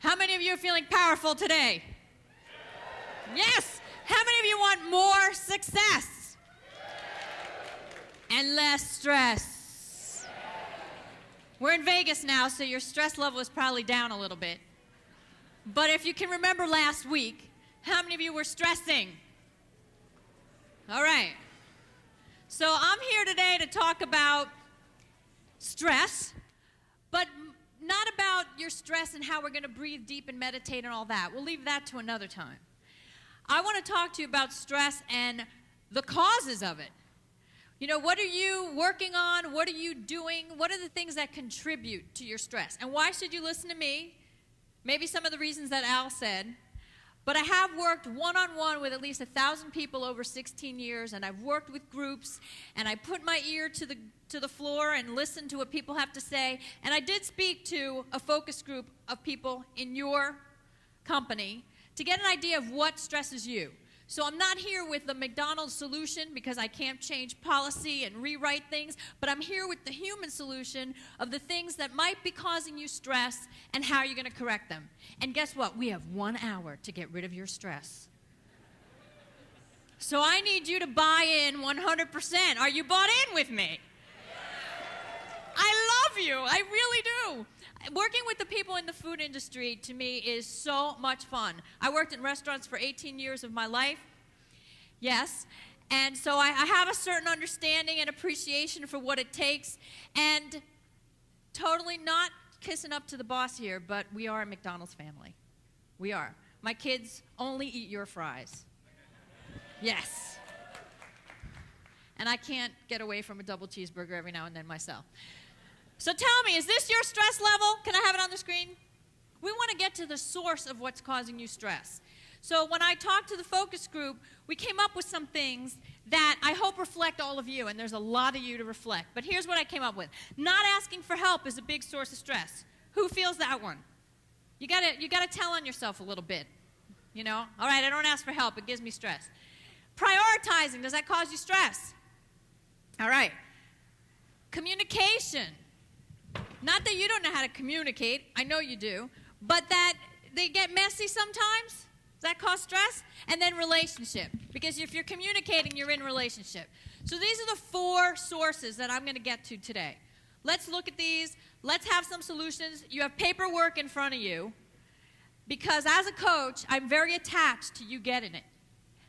How many of you are feeling powerful today? Yes. How many of you want more success? And less stress? We're in Vegas now, so your stress level is probably down a little bit. But if you can remember last week, how many of you were stressing? All right. So I'm here today to talk about stress, but not about your stress and how we're going to breathe deep and meditate and all that. We'll leave that to another time. I want to talk to you about stress and the causes of it. You know, what are you working on? What are you doing? What are the things that contribute to your stress? And why should you listen to me? Maybe some of the reasons that Al said. But I have worked one-on-one with at least 1,000 people over 16 years, and I've worked with groups, and I put my ear to the floor and listen to what people have to say. And I did speak to a focus group of people in your company to get an idea of what stresses you. So I'm not here with the McDonald's solution because I can't change policy and rewrite things, but I'm here with the human solution of the things that might be causing you stress and how you're going to correct them. And guess what? We have 1 hour to get rid of your stress. So I need you to buy in 100%. Are you bought in with me? I love you. I really do. Working with the people in the food industry, to me, is so much fun. I worked in restaurants for 18 years of my life. Yes. And so I have a certain understanding and appreciation for what it takes. And totally not kissing up to the boss here, but we are a McDonald's family. We are. My kids only eat your fries. Yes. And I can't get away from a double cheeseburger every now and then myself. So tell me, is this your stress level? Can I have it on the screen? We want to get to the source of what's causing you stress. So when I talked to the focus group, we came up with some things that I hope reflect all of you, and there's a lot of you to reflect. But here's what I came up with. Not asking for help is a big source of stress. Who feels that one? You gotta tell on yourself a little bit. You know? All right, I don't ask for help. It gives me stress. Prioritizing, does that cause you stress? All right. Communication. Not that you don't know how to communicate, I know you do, but that they get messy sometimes. Does that cause stress? And then relationship, because if you're communicating, you're in relationship. So these are the 4 sources that I'm going to get to today. Let's look at these. Let's have some solutions. You have paperwork in front of you, because as a coach, I'm very attached to you getting it.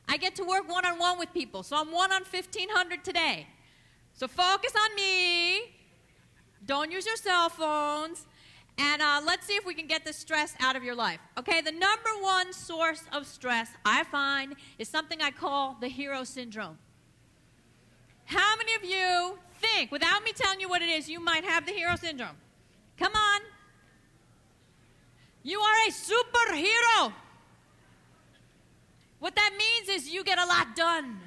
I get to work one-on-one with people, so I'm 1 on 1,500 today. So focus on me. Don't use your cell phones. And let's see if we can get this stress out of your life. Okay, the number 1 source of stress, I find, is something I call the hero syndrome. How many of you think, without me telling you what it is, you might have the hero syndrome? Come on. You are a superhero. What that means is you get a lot done.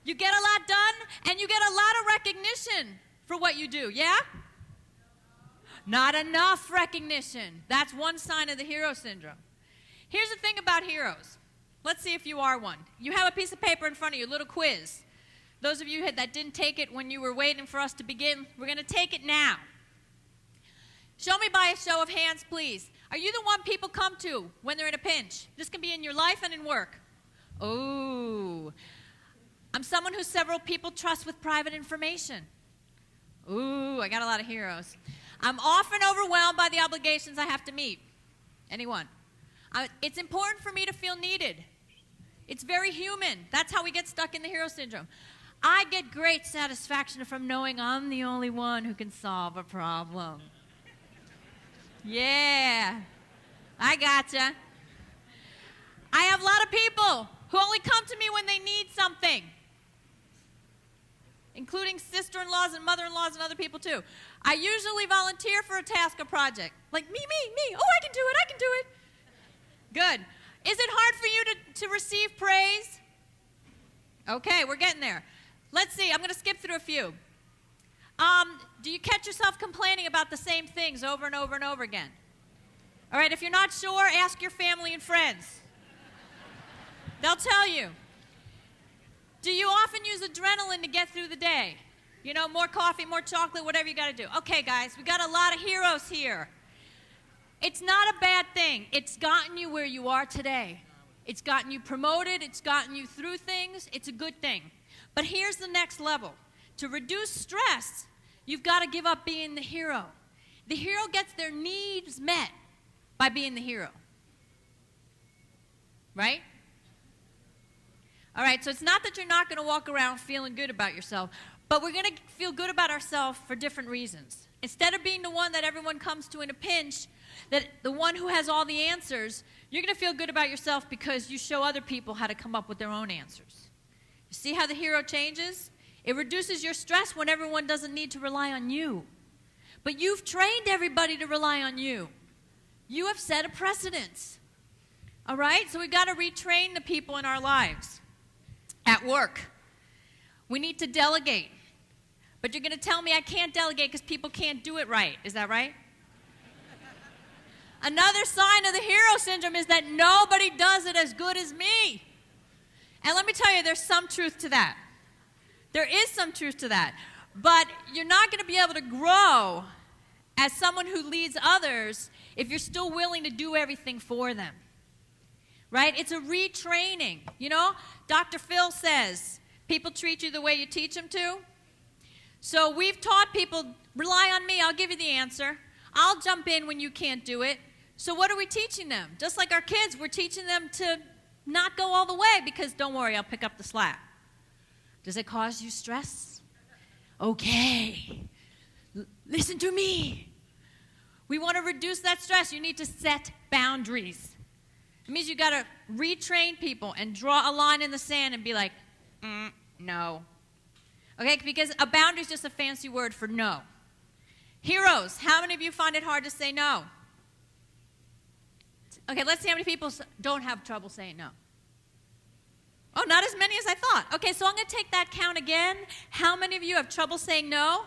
You get a lot done, and you get a lot of recognition for what you do, yeah? Not enough recognition. That's one sign of the hero syndrome. Here's the thing about heroes. Let's see if you are one. You have a piece of paper in front of you, a little quiz. Those of you that didn't take it when you were waiting for us to begin, we're going to take it now. Show me by a show of hands, please. Are you the one people come to when they're in a pinch? This can be in your life and in work. Oh, I'm someone who several people trust with private information. Ooh, I got a lot of heroes. I'm often overwhelmed by the obligations I have to meet. Anyone? It's important for me to feel needed. It's very human. That's how we get stuck in the hero syndrome. I get great satisfaction from knowing I'm the only one who can solve a problem. Yeah, I gotcha. I have a lot of people who only come to me when they need something, including sister-in-laws and mother-in-laws and other people too. I usually volunteer for a task or project. Like, me. Oh, I can do it. Good. Is it hard for you to receive praise? Okay, we're getting there. Let's see, I'm going to skip through a few. Do you catch yourself complaining about the same things over and over and over again? All right, if you're not sure, ask your family and friends. They'll tell you. Do you often use adrenaline to get through the day? You know, more coffee, more chocolate, whatever you got to do. Okay, guys, we got a lot of heroes here. It's not a bad thing. It's gotten you where you are today. It's gotten you promoted. It's gotten you through things. It's a good thing. But here's the next level. To reduce stress, you've got to give up being the hero. The hero gets their needs met by being the hero. Right? All right, so it's not that you're not going to walk around feeling good about yourself, but we're going to feel good about ourselves for different reasons. Instead of being the one that everyone comes to in a pinch, that the one who has all the answers, you're going to feel good about yourself because you show other people how to come up with their own answers. You see how the hero changes? It reduces your stress when everyone doesn't need to rely on you. But you've trained everybody to rely on you. You have set a precedence. All right? So we've got to retrain the people in our lives. At work, we need to delegate. But you're going to tell me I can't delegate because people can't do it right. Is that right? Another sign of the hero syndrome is that nobody does it as good as me. And let me tell you, there's some truth to that. There is some truth to that. But you're not going to be able to grow as someone who leads others if you're still willing to do everything for them. Right? It's a retraining. You know, Dr. Phil says, people treat you the way you teach them to. So we've taught people, rely on me, I'll give you the answer. I'll jump in when you can't do it. So what are we teaching them? Just like our kids, we're teaching them to not go all the way because don't worry, I'll pick up the slack. Does it cause you stress? Okay. Listen to me. We want to reduce that stress. You need to set boundaries. It means you got to retrain people and draw a line in the sand and be like, no. Okay, because a boundary is just a fancy word for no. Heroes, how many of you find it hard to say no? Okay, let's see how many people don't have trouble saying no. Oh, not as many as I thought. Okay, so I'm going to take that count again. How many of you have trouble saying no?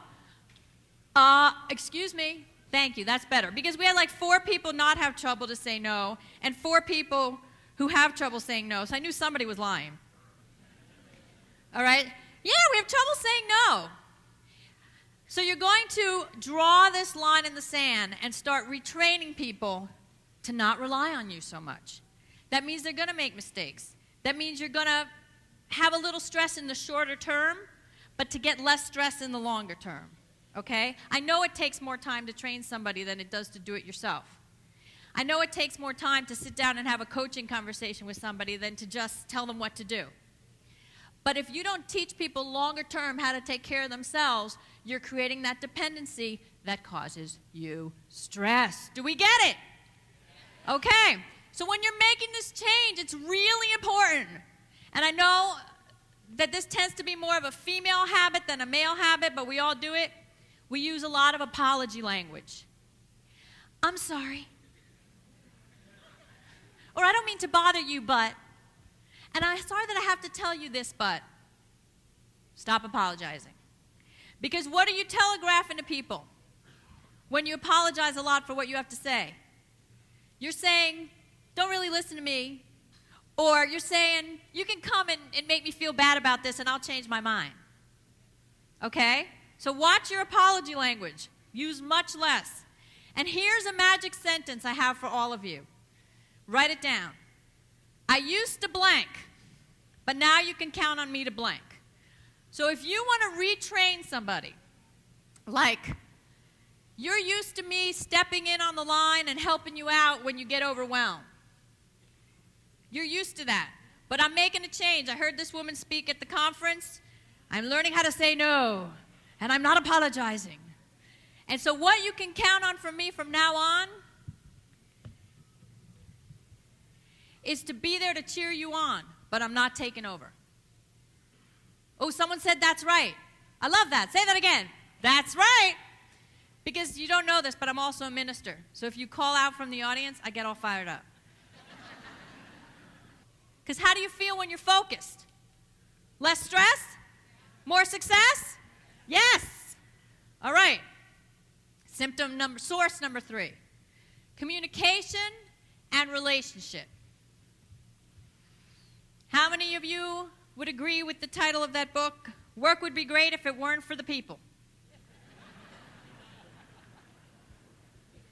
Excuse me. Thank you, that's better. Because we had like 4 people not have trouble to say no, and 4 people who have trouble saying no. So I knew somebody was lying. All right? Yeah, we have trouble saying no. So you're going to draw this line in the sand and start retraining people to not rely on you so much. That means they're going to make mistakes. That means you're going to have a little stress in the shorter term, but to get less stress in the longer term. Okay? I know it takes more time to train somebody than it does to do it yourself. I know it takes more time to sit down and have a coaching conversation with somebody than to just tell them what to do. But if you don't teach people longer term how to take care of themselves, you're creating that dependency that causes you stress. Do we get it? Okay. So when you're making this change, it's really important. And I know that this tends to be more of a female habit than a male habit, but we all do it. We use a lot of apology language. I'm sorry. Or I don't mean to bother you, but. And I'm sorry that I have to tell you this, but. Stop apologizing. Because what are you telegraphing to people when you apologize a lot for what you have to say? You're saying, don't really listen to me. Or you're saying, you can come and make me feel bad about this and I'll change my mind. Okay? So watch your apology language. Use much less. And here's a magic sentence I have for all of you. Write it down. I used to blank, but now you can count on me to blank. So if you want to retrain somebody, like you're used to me stepping in on the line and helping you out when you get overwhelmed. You're used to that. But I'm making a change. I heard this woman speak at the conference. I'm learning how to say no. And I'm not apologizing. And so what you can count on from me from now on is to be there to cheer you on, but I'm not taking over. Oh, someone said that's right. I love that. Say that again. That's right. Because you don't know this, but I'm also a minister. So if you call out from the audience, I get all fired up. Because how do you feel when you're focused? Less stress? More success? Yes. All right. Source number 3. Communication and relationship. How many of you would agree with the title of that book? Work would be great if it weren't for the people.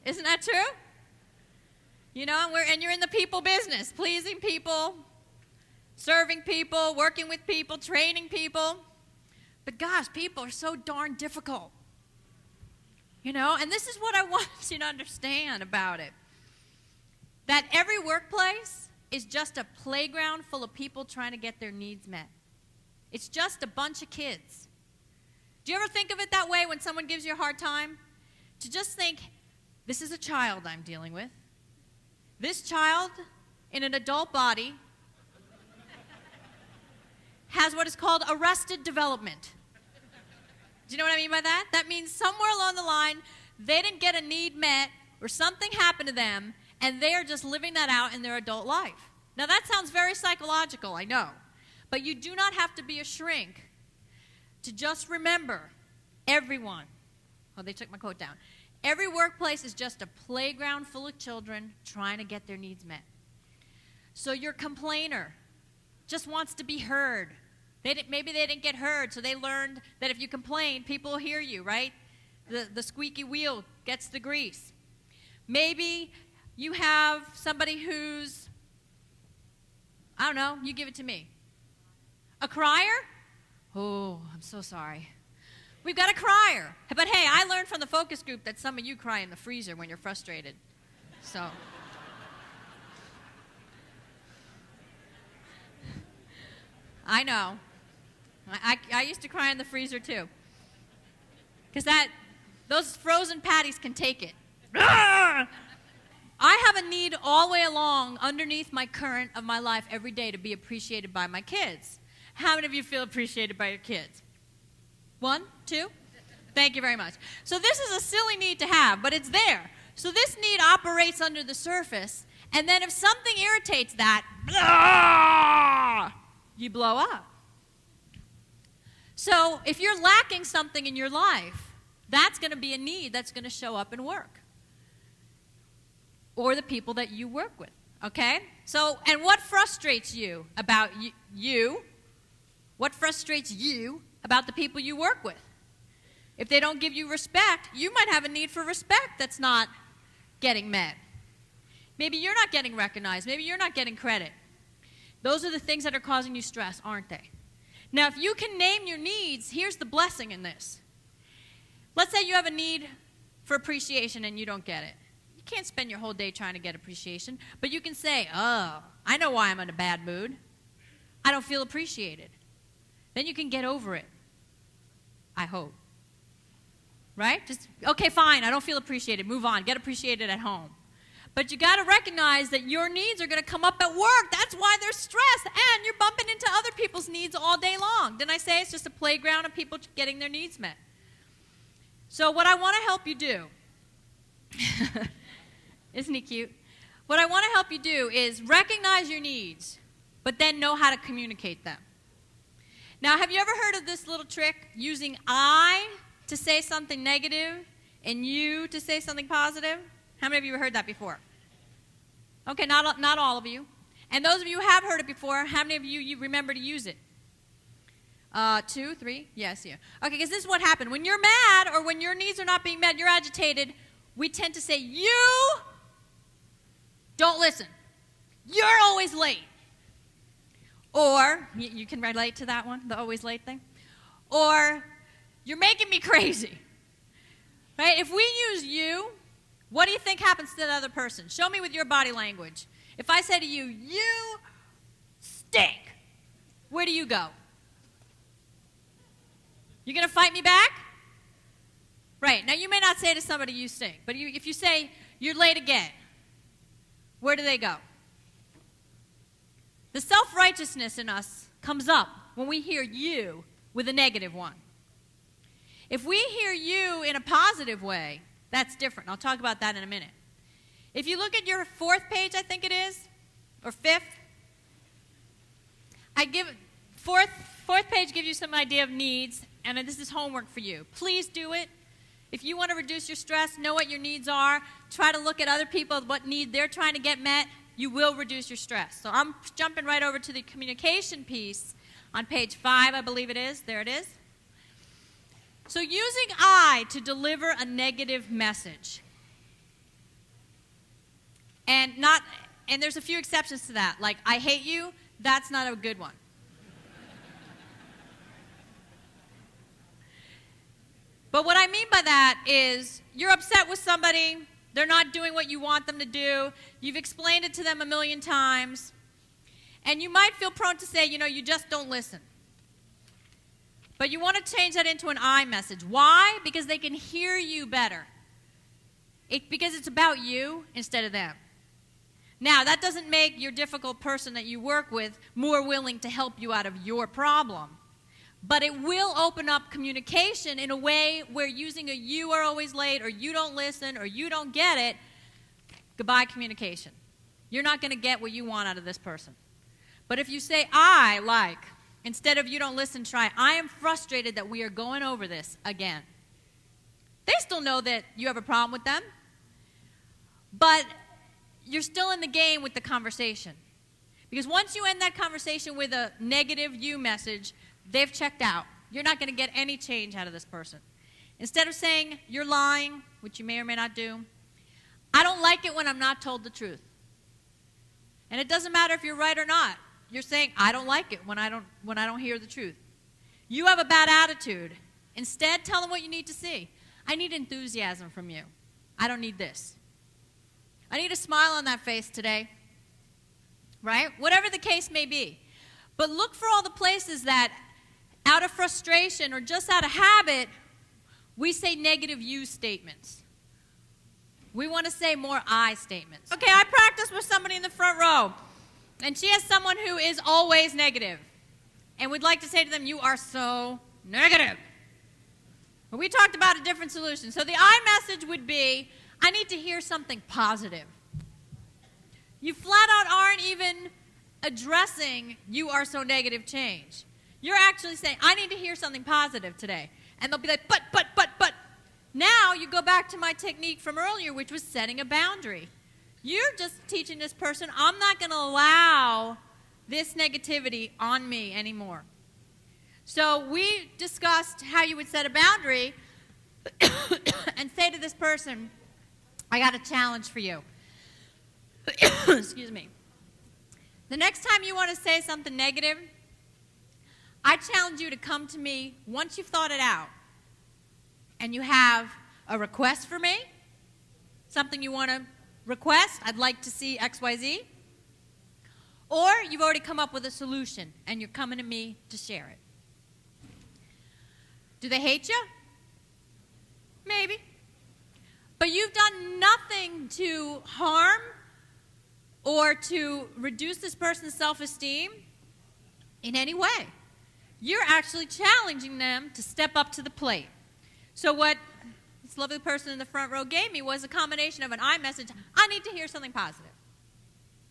Isn't that true? You know, and you're in the people business, pleasing people, serving people, working with people, training people. But gosh, people are so darn difficult. You know, and this is what I want you to understand about it. That every workplace is just a playground full of people trying to get their needs met. It's just a bunch of kids. Do you ever think of it that way when someone gives you a hard time? To just think, this is a child I'm dealing with. This child in an adult body has what is called arrested development. Do you know what I mean by that? That means somewhere along the line, they didn't get a need met or something happened to them, and they are just living that out in their adult life. Now, that sounds very psychological, I know. But you do not have to be a shrink to just remember everyone. Oh, they took my quote down. Every workplace is just a playground full of children trying to get their needs met. So your complainer just wants to be heard. Maybe they didn't get heard, so they learned that if you complain, people will hear you, right? The squeaky wheel gets the grease. Maybe you have somebody who's, I don't know, you give it to me. A crier? Oh, I'm so sorry. We've got a crier. But hey, I learned from the focus group that some of you cry in the freezer when you're frustrated. So. I know. I used to cry in the freezer too. Because those frozen patties can take it. I have a need all the way along underneath my current of my life every day to be appreciated by my kids. How many of you feel appreciated by your kids? 1, 2? Thank you very much. So this is a silly need to have, but it's there. So this need operates under the surface, and then if something irritates that, you blow up. So if you're lacking something in your life, that's going to be a need that's going to show up in work. Or the people that you work with, okay? So, and what frustrates you about you? What frustrates you about the people you work with? If they don't give you respect, you might have a need for respect that's not getting met. Maybe you're not getting recognized. Maybe you're not getting credit. Those are the things that are causing you stress, aren't they? Now, if you can name your needs, here's the blessing in this. Let's say you have a need for appreciation and you don't get it. You can't spend your whole day trying to get appreciation, but you can say, oh, I know why I'm in a bad mood. I don't feel appreciated. Then you can get over it. I hope. Right? Just, okay, fine, I don't feel appreciated. Move on. Get appreciated at home. But you got to recognize that your needs are going to come up at work. That's why there's stress, and you're bumping into other people's needs all day long. Didn't I say it's just a playground of people getting their needs met? So what I want to help you do, isn't he cute? What I want to help you do is recognize your needs, but then know how to communicate them. Now, have you ever heard of this little trick, using I to say something negative and you to say something positive? How many of you have heard that before? Okay, not all of you. And those of you who have heard it before, how many of you remember to use it? 2, 3? Yes, yeah. Okay, because this is what happened. When you're mad or when your needs are not being met, you're agitated, we tend to say, you don't listen. You're always late. Or, you can relate to that one, the always late thing. Or, you're making me crazy. Right? If we use you, what do you think happens to the other person? Show me with your body language. If I say to you, you stink, where do you go? You going to fight me back? Right. Now, you may not say to somebody, you stink, but if you say, you're late again, where do they go? The self-righteousness in us comes up when we hear you with a negative one. If we hear you in a positive way, that's different. I'll talk about that in a minute. If you look at your 4th page, I think it is, or 5th, fourth page gives you some idea of needs, and this is homework for you. Please do it. If you want to reduce your stress, know what your needs are, try to look at other people, what need they're trying to get met, you will reduce your stress. So I'm jumping right over to the communication piece on page 5, I believe it is. There it is. So using I to deliver a negative message. And there's a few exceptions to that. Like, I hate you, that's not a good one. But what I mean by that is you're upset with somebody, they're not doing what you want them to do, you've explained it to them a million times, and you might feel prone to say, you just don't listen. But you want to change that into an I message. Why? Because they can hear you better. Because it's about you instead of them. Now, that doesn't make your difficult person that you work with more willing to help you out of your problem. But it will open up communication in a way where using a you are always late, or you don't listen, or you don't get it, goodbye communication. You're not going to get what you want out of this person. But if you say, instead of you don't listen, try, I am frustrated that we are going over this again. They still know that you have a problem with them, but you're still in the game with the conversation. Because once you end that conversation with a negative you message, they've checked out. You're not going to get any change out of this person. Instead of saying, you're lying, which you may or may not do, I don't like it when I'm not told the truth. And it doesn't matter if you're right or not. You're saying, I don't like it when I don't hear the truth. You have a bad attitude. Instead, tell them what you need to see. I need enthusiasm from you. I don't need this. I need a smile on that face today. Right? Whatever the case may be. But look for all the places that, out of frustration or just out of habit, we say negative you statements. We want to say more I statements. Okay, I practiced with somebody in the front row, and she has someone who is always negative. And we'd like to say to them, you are so negative. But we talked about a different solution. So the I message would be, I need to hear something positive. You flat out aren't even addressing you are so negative change. You're actually saying, I need to hear something positive today. And they'll be like, but. Now you go back to my technique from earlier, which was setting a boundary. You're just teaching this person, I'm not going to allow this negativity on me anymore. So we discussed how you would set a boundary and say to this person, I got a challenge for you. Excuse me. The next time you want to say something negative, I challenge you to come to me once you've thought it out and you have a request for me, something you want to request, I'd like to see XYZ, or you've already come up with a solution and you're coming to me to share it. Do they hate you? Maybe. But you've done nothing to harm or to reduce this person's self-esteem in any way. You're actually challenging them to step up to the plate. So what this lovely person in the front row gave me was a combination of an I message, I need to hear something positive,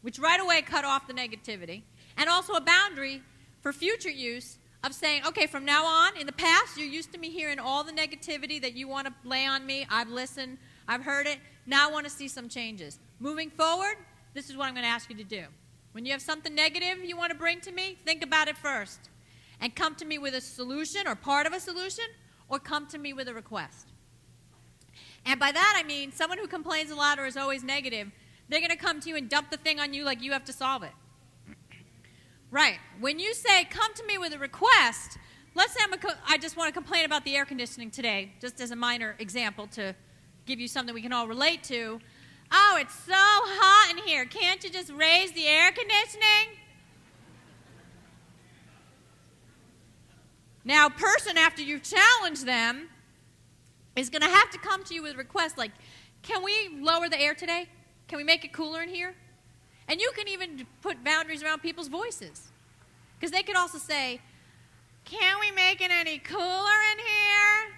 which right away cut off the negativity, and also a boundary for future use of saying, okay, from now on, in the past, you're used to me hearing all the negativity that you want to lay on me. I've listened. I've heard it. Now I want to see some changes. Moving forward, this is what I'm going to ask you to do. When you have something negative you want to bring to me, think about it first. And come to me with a solution or part of a solution, or come to me with a request. And by that I mean someone who complains a lot or is always negative, they're going to come to you and dump the thing on you like you have to solve it. Right. When you say, come to me with a request, let's say I just want to complain about the air conditioning today, just as a minor example to give you something we can all relate to. Oh, it's so hot in here. Can't you just raise the air conditioning? Now, a person, after you've challenged them, is going to have to come to you with a request like, can we lower the air today? Can we make it cooler in here? And you can even put boundaries around people's voices. Because they could also say, can we make it any cooler in here?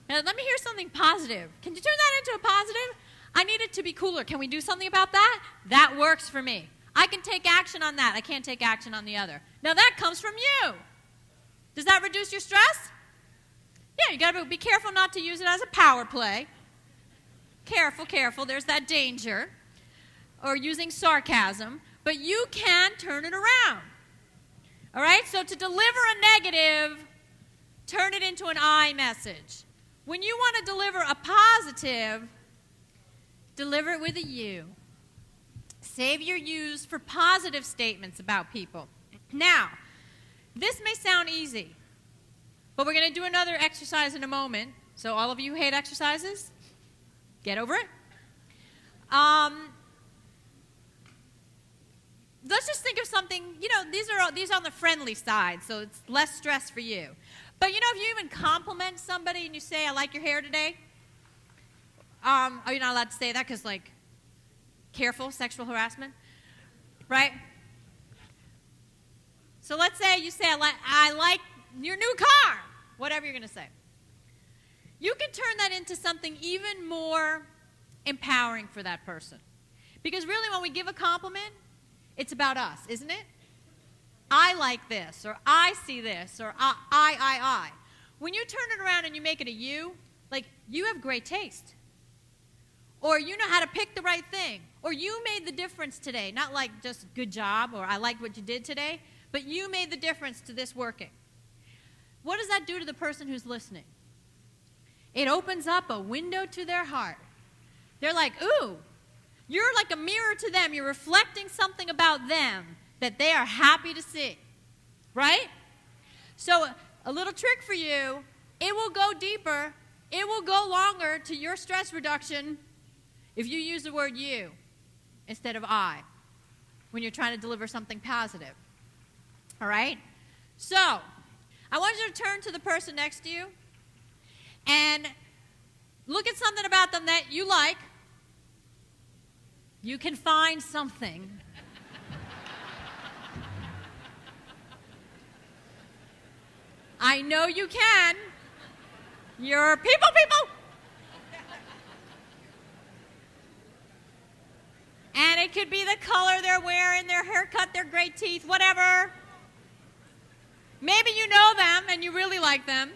Now, let me hear something positive. Can you turn that into a positive? I need it to be cooler. Can we do something about that? That works for me. I can take action on that. I can't take action on the other. Now, that comes from you. Does that reduce your stress? Yeah, you got to be careful not to use it as a power play. Careful, there's that danger. Or using sarcasm, but you can turn it around. All right, so to deliver a negative, turn it into an I message. When you want to deliver a positive, Deliver it with a you. Save your yous for positive statements about people. Now, this may sound easy, but we're going to do another exercise in a moment. So all of you who hate exercises, get over it. Let's just think of something, these are on the friendly side, so it's less stress for you. But if you even compliment somebody and you say, I like your hair today, are you not allowed to say that because, careful, sexual harassment, right? So let's say you say, I like your new car, whatever you're going to say. You can turn that into something even more empowering for that person. Because really, when we give a compliment, it's about us, isn't it? I like this, or I see this, or I. When you turn it around and you make it a you, you have great taste. Or you know how to pick the right thing. Or you made the difference today. Not just good job, or I liked what you did today, but you made the difference to this working. What does that do to the person who's listening? It opens up a window to their heart. They're like, ooh, you're like a mirror to them. You're reflecting something about them that they are happy to see, right? So a little trick for you, it will go deeper, it will go longer to your stress reduction if you use the word you instead of I when you're trying to deliver something positive, all right? So I want you to turn to the person next to you and look at something about them that you like. You can find something. I know you can. You're people. And it could be the color they're wearing, their haircut, their great teeth, whatever. Maybe you know them and you really like them.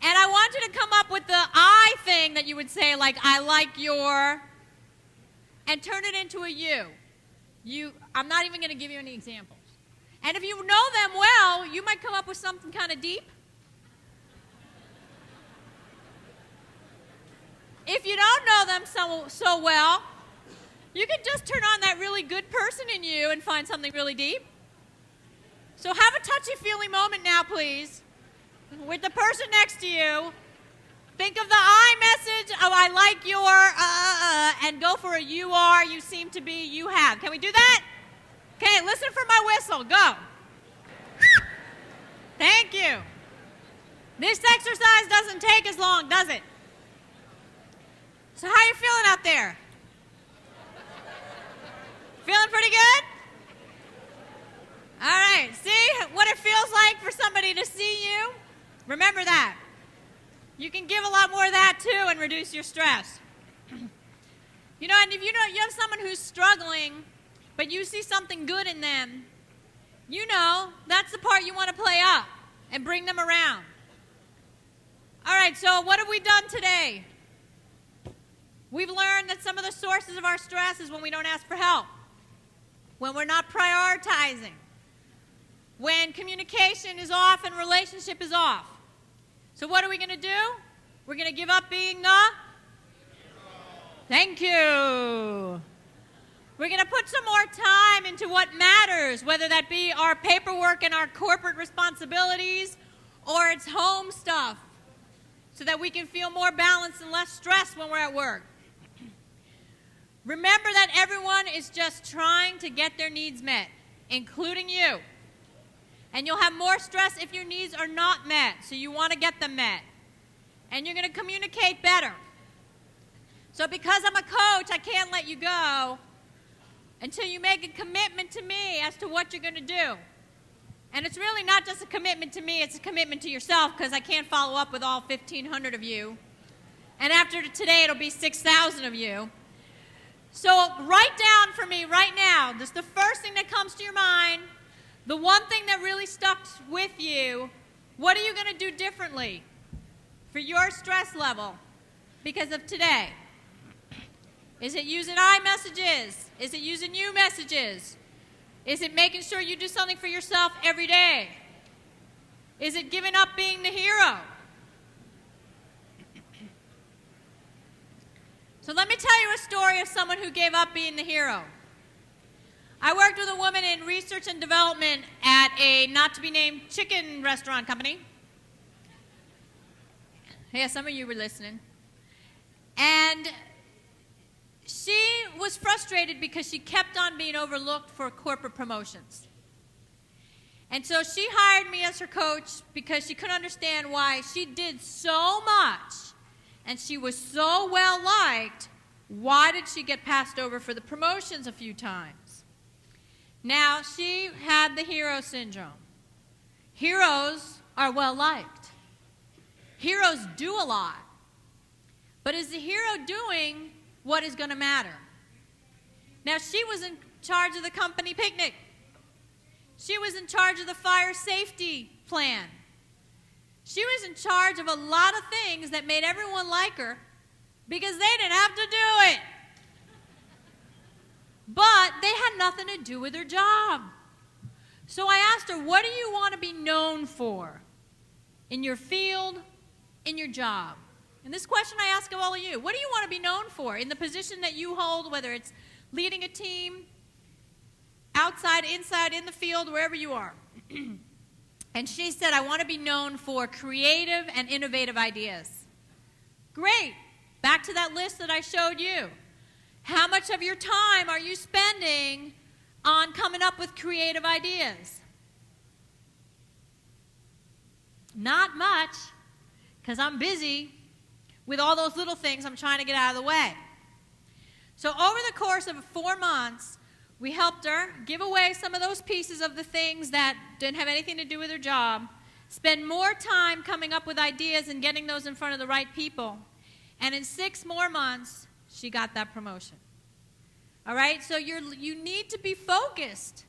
And I want you to come up with the I thing that you would say, I like your, and turn it into a you. I'm not even going to give you any examples. And if you know them well, you might come up with something kind of deep. If you don't know them so well, you can just turn on that really good person in you and find something really deep. So have a touchy-feely moment now, please, with the person next to you. Think of the I message of I like your, and go for a you are, you seem to be, you have. Can we do that? Okay, listen for my whistle. Go. Thank you. This exercise doesn't take as long, does it? So how are you feeling out there? Feeling pretty good? All right, see what it feels like for somebody to see you? Remember that. You can give a lot more of that too and reduce your stress. And if you have someone who's struggling, but you see something good in them, that's the part you want to play up and bring them around. All right, so what have we done today? We've learned that some of the sources of our stress is when we don't ask for help, when we're not prioritizing, when communication is off and relationship is off. So what are we going to do? We're going to give up being the? Thank you. We're going to put some more time into what matters, whether that be our paperwork and our corporate responsibilities or it's home stuff, so that we can feel more balanced and less stressed when we're at work. Remember that everyone is just trying to get their needs met, including you. And you'll have more stress if your needs are not met, so you want to get them met. And you're going to communicate better. So because I'm a coach, I can't let you go until you make a commitment to me as to what you're going to do. And it's really not just a commitment to me, it's a commitment to yourself, because I can't follow up with all 1,500 of you. And after today, it'll be 6,000 of you. So write down for me right now, just the first thing that comes to your mind, the one thing that really stuck with you. What are you going to do differently for your stress level because of today? Is it using I messages? Is it using you messages? Is it making sure you do something for yourself every day? Is it giving up being the hero? So let me tell you a story of someone who gave up being the hero. I worked with a woman in research and development at a not-to-be-named chicken restaurant company. Yeah, some of you were listening. And she was frustrated because she kept on being overlooked for corporate promotions. And so she hired me as her coach because she couldn't understand why she did so much and she was so well liked. Why did she get passed over for the promotions a few times? Now, she had the hero syndrome. Heroes are well liked. Heroes do a lot. But is the hero doing what is going to matter? Now, she was in charge of the company picnic. She was in charge of the fire safety plan. She was in charge of a lot of things that made everyone like her because they didn't have to do it. But they had nothing to do with her job. So I asked her, what do you want to be known for in your field, in your job? And this question I ask of all of you. What do you want to be known for in the position that you hold, whether it's leading a team, outside, inside, in the field, wherever you are? And she said, I want to be known for creative and innovative ideas. Great. Back to that list that I showed you. How much of your time are you spending on coming up with creative ideas? Not much, because I'm busy with all those little things I'm trying to get out of the way. So over the course of 4 months, we helped her give away some of those pieces of the things that didn't have anything to do with her job, spend more time coming up with ideas and getting those in front of the right people. And in 6 more months, she got that promotion. All right? So you need to be focused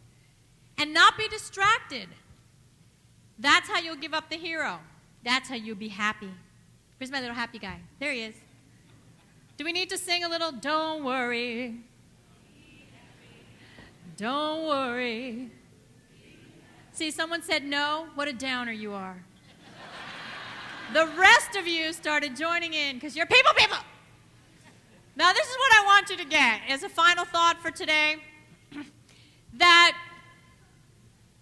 and not be distracted. That's how you'll give up the hero. That's how you'll be happy. Where's my little happy guy? There he is. Do we need to sing a little, don't worry, don't worry. See, someone said no. What a downer you are. The rest of you started joining in because you're people. Now, this is what I want you to get as a final thought for today, that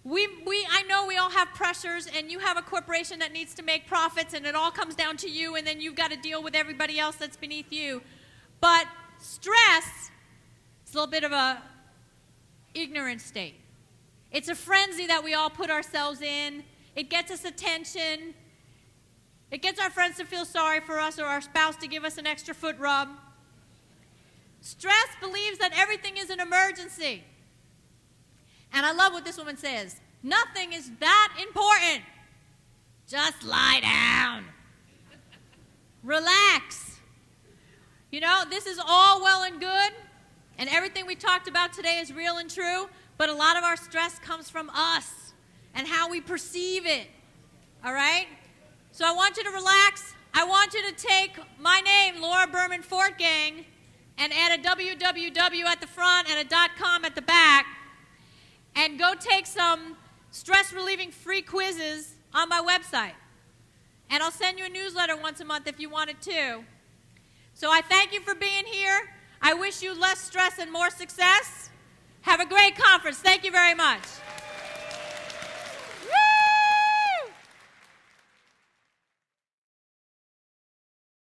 I know we all have pressures, and you have a corporation that needs to make profits, and it all comes down to you, and then you've got to deal with everybody else that's beneath you. But stress is a little bit of a ignorant state. It's a frenzy that we all put ourselves in. It gets us attention. It gets our friends to feel sorry for us or our spouse to give us an extra foot rub. Stress believes that everything is an emergency. And I love what this woman says. Nothing is that important. Just lie down. Relax. You know, this is all well and good, and everything we talked about today is real and true, but a lot of our stress comes from us and how we perceive it. All right? So I want you to relax. I want you to take my name, Laura Berman Fortgang, and add a www at the front and a .com at the back, and go take some stress-relieving free quizzes on my website. And I'll send you a newsletter once a month if you want it too. So I thank you for being here. I wish you less stress and more success. Have a great conference. Thank you very much.